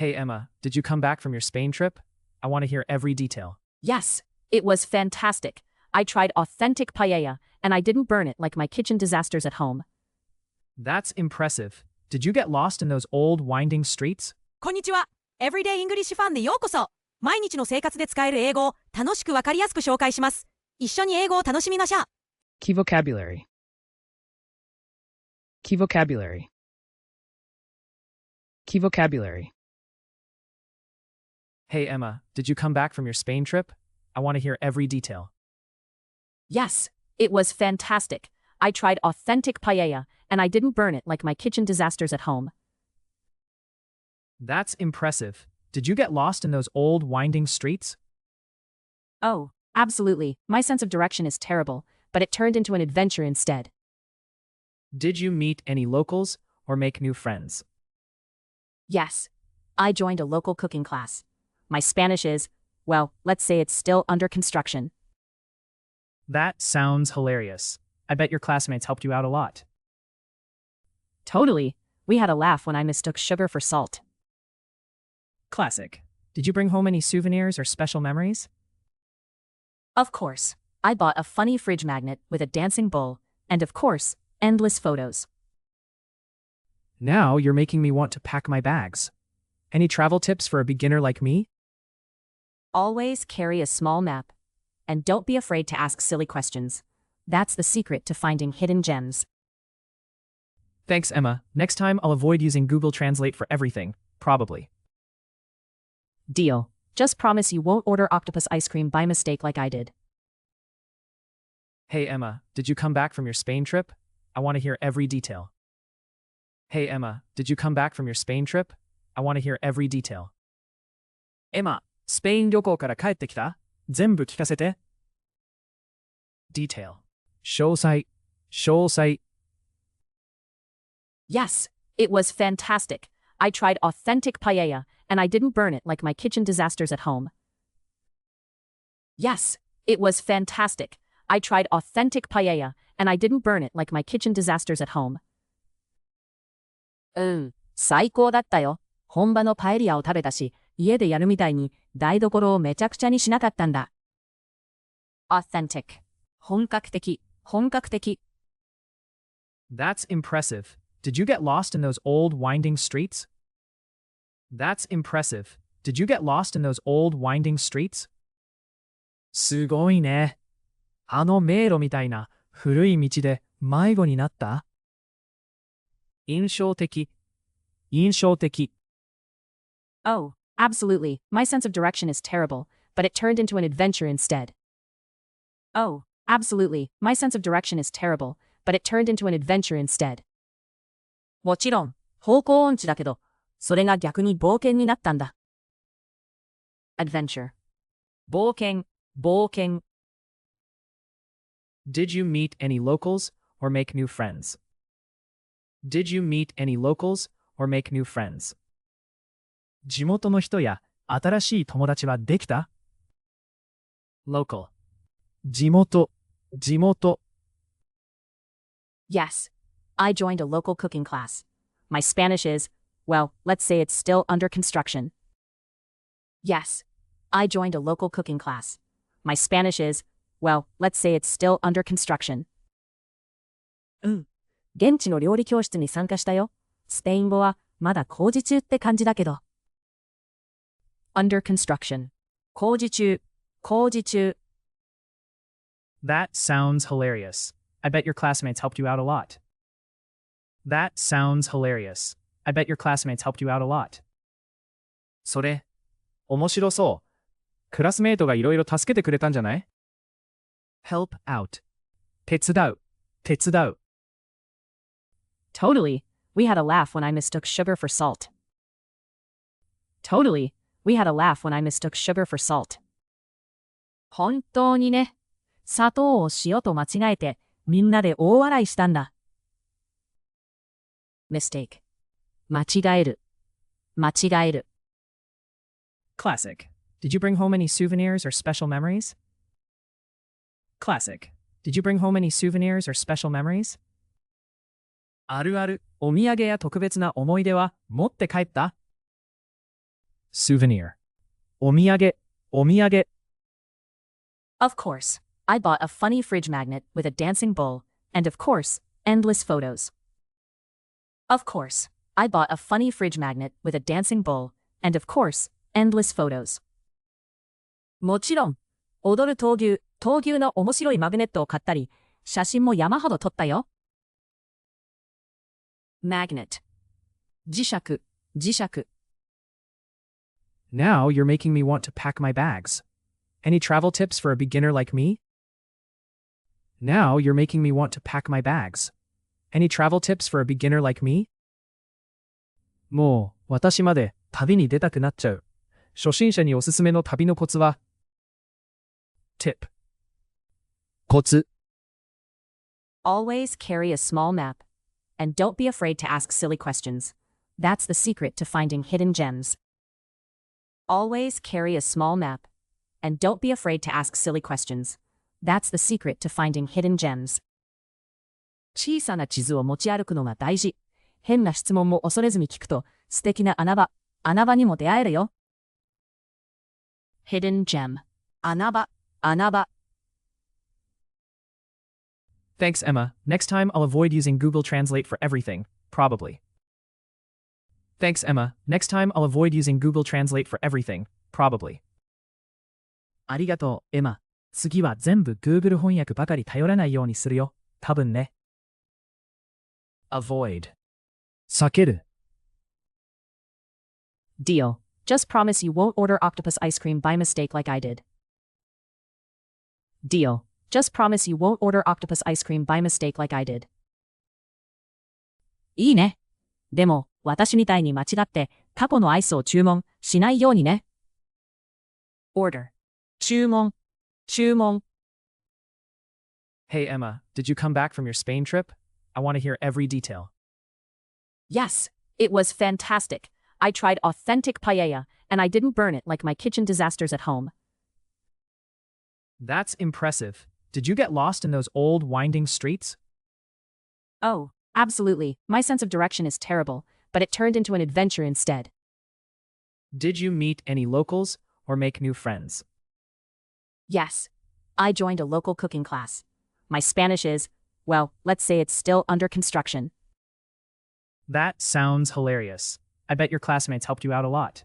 Hey Emma, did you come back from your Spain trip? I want to hear every detail. Yes, it was fantastic. I tried authentic paella, and I didn't burn it like my kitchen disasters at home. That's impressive. Did you get lost in those old winding streets? こんにちは。エブリデイイングリッシュファンでようこそ。毎日の生活で使える英語を楽しくわかりやすく紹介します。一緒に英語を楽しみましょう。Key vocabulary. Key vocabulary. Key vocabulary. Hey Emma, did you come back from your Spain trip? I want to hear every detail. Yes, it was fantastic. I tried authentic paella, and I didn't burn it like my kitchen disasters at home. That's impressive. Did you get lost in those old winding streets? Oh, absolutely. My sense of direction is terrible, but it turned into an adventure instead. Did you meet any locals or make new friends? Yes, I joined a local cooking class. My Spanish is, well, let's say it's still under construction. That sounds hilarious. I bet your classmates helped you out a lot. Totally. We had a laugh when I mistook sugar for salt. Classic. Did you bring home any souvenirs or special memories? Of course. I bought a funny fridge magnet with a dancing bull, and of course, endless photos. Now you're making me want to pack my bags. Any travel tips for a beginner like me? Always carry a small map. And don't be afraid to ask silly questions. That's the secret to finding hidden gems. Thanks, Emma. Next time I'll avoid using Google Translate for everything, probably. Deal. Just promise you won't order octopus ice cream by mistake like I did. Hey Emma, did you come back from your Spain trip? I want to hear every detail. Hey Emma, did you come back from your Spain trip? I want to hear every detail. エマ、スペイン旅行から帰ってきた？全部聞かせて。Detail. 詳細。詳細。Yes, it was fantastic. I tried authentic paella, and I didn't burn it like my kitchen disasters at home. Yes, it was fantastic. I tried authentic paella, and I didn't burn it like my kitchen disasters at home. 最高だったよ。本場のパエリアを食べたし、家でやるみたいに台所をめちゃくちゃにしなかったんだ。Authentic. 本格的。本格的。That's impressive. Did you get lost in those old winding streets? That's impressive. Did you get lost in those old winding streets? すごいね。あの迷路みたいな古い道で迷子になった？印象的。印象的。Oh, absolutely. My sense of direction is terrible, but it turned into an adventure instead. Oh, absolutely. My sense of direction is terrible, but it turned into an adventure instead. もちろん、方向音痴だけど、それが逆に冒険になったんだ。Adventure. 冒険、冒険。Did you meet any locals or make new friends? Did you meet any locals or make new friends? 地元の人や新しい友達はできた？ Local. 地元、地元。Yes, I joined a local cooking class. My Spanish is, well, let's say it's still under construction. Yes, I joined a local cooking class. My Spanish is, well, let's say it's still under construction. 現地の料理教室に参加したよ。スペイン語はまだ工事中って感じだけど。Under construction. 工事中、工事中。That sounds hilarious. I bet your classmates helped you out a lot. That sounds hilarious. I bet your classmates helped you out a lot. それ、面白そう。クラスメイトがいろいろ助けてくれたんじゃない？ Help out. 手伝う、手伝う。Totally. We had a laugh when I mistook sugar for salt. Totally. We had a laugh when I mistook sugar for salt. 本当にね。砂糖を塩と間違えて、みんなで大笑いしたんだ。Mistake. 間違える。間違える。Classic. Did you bring home any souvenirs or special memories? Classic. Did you bring home any souvenirs or special memories? あるある、お土産や特別な思い出は持って帰った？ souvenir. お土産、お土産。Of course, I bought a funny fridge magnet with a dancing bull, and of course, endless photos. Of course, I bought a funny fridge magnet with a dancing bull, and of course, endless photos. もちろん、踊る闘牛の面白いマグネットを買ったり、写真も山ほど撮ったよ。magnet 磁石、磁石。Now you're making me want to pack my bags. Any travel tips for a beginner like me? Now you're making me want to pack my bags. Any travel tips for a beginner like me? もう私まで旅に出たくなっちゃう。初心者におすすめの旅のコツは Tip コツ Always carry a small map. And don't be afraid to ask silly questions. That's the secret to finding hidden gems. Always carry a small map. And don't be afraid to ask silly questions. That's the secret to finding hidden gems. 小さな地図を持ち歩くのが大事。変な質問も恐れずに聞くと素敵な穴場にも出会えるよ。Hidden gem 穴場 Thanks, Emma. Next time I'll avoid using Google Translate for everything, probably. Thanks, Emma. Next time I'll avoid using Google Translate for everything, probably. ありがとう、エマ。次は全部 Google 翻訳ばかり頼らないようにするよ。多分ね。Avoid 避ける Deal. Just promise you won't order octopus ice cream by mistake like I did. Deal. Just promise you won't order octopus ice cream by mistake like I did. いいね。でも、私みたいに間違ってタコのアイスを注文しないようにね。Order. 注文。Hey, Emma, did you come back from your Spain trip? I want to hear every detail. Yes, it was fantastic. I tried authentic paella, and I didn't burn it like my kitchen disasters at home. That's impressive. Did you get lost in those old winding streets? Oh, absolutely. My sense of direction is terrible, but it turned into an adventure instead. Did you meet any locals or make new friends? Yes, I joined a local cooking class. My Spanish is, well, let's say it's still under construction. That sounds hilarious. I bet your classmates helped you out a lot.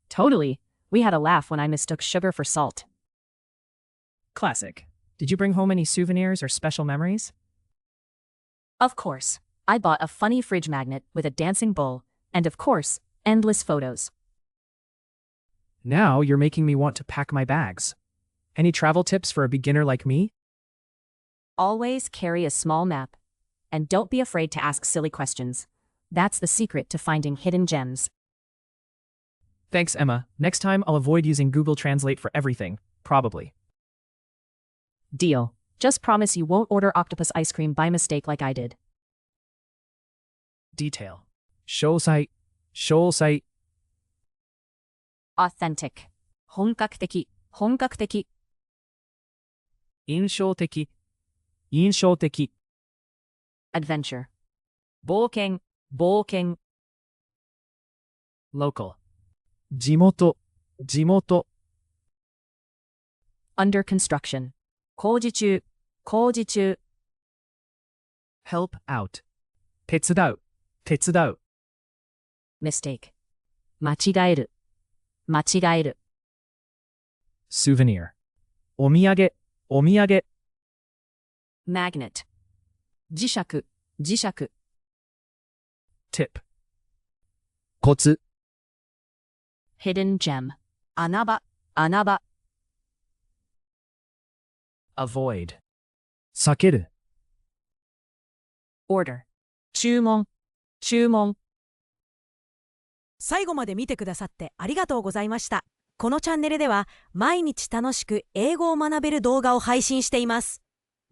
Totally. We had a laugh when I mistook sugar for salt. Classic. Did you bring home any souvenirs or special memories? Of course. I bought a funny fridge magnet with a dancing bull, and of course, endless photos. Now you're making me want to pack my bags. Any travel tips for a beginner like me? Always carry a small map. And don't be afraid to ask silly questions. That's the secret to finding hidden gems. Thanks, Emma. Next time I'll avoid using Google Translate for everything, probably. Deal. Just promise you won't order octopus ice cream by mistake like I did. Detail. 詳細 Authentic. 本格的 印象的 Adventure. 冒険 local 地元 Under construction. 工事中 help out 手伝う Mistake. 間違える souvenir お土産 Magnet. 磁石 tip コツ Hidden gem. 穴場 avoid 避ける Order. 注文最後まで見てくださってありがとうございました。このチャンネルでは毎日楽しく英語を学べる動画を配信しています。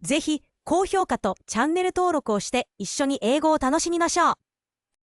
ぜひ高評価とチャンネル登録をして一緒に英語を楽しみましょう。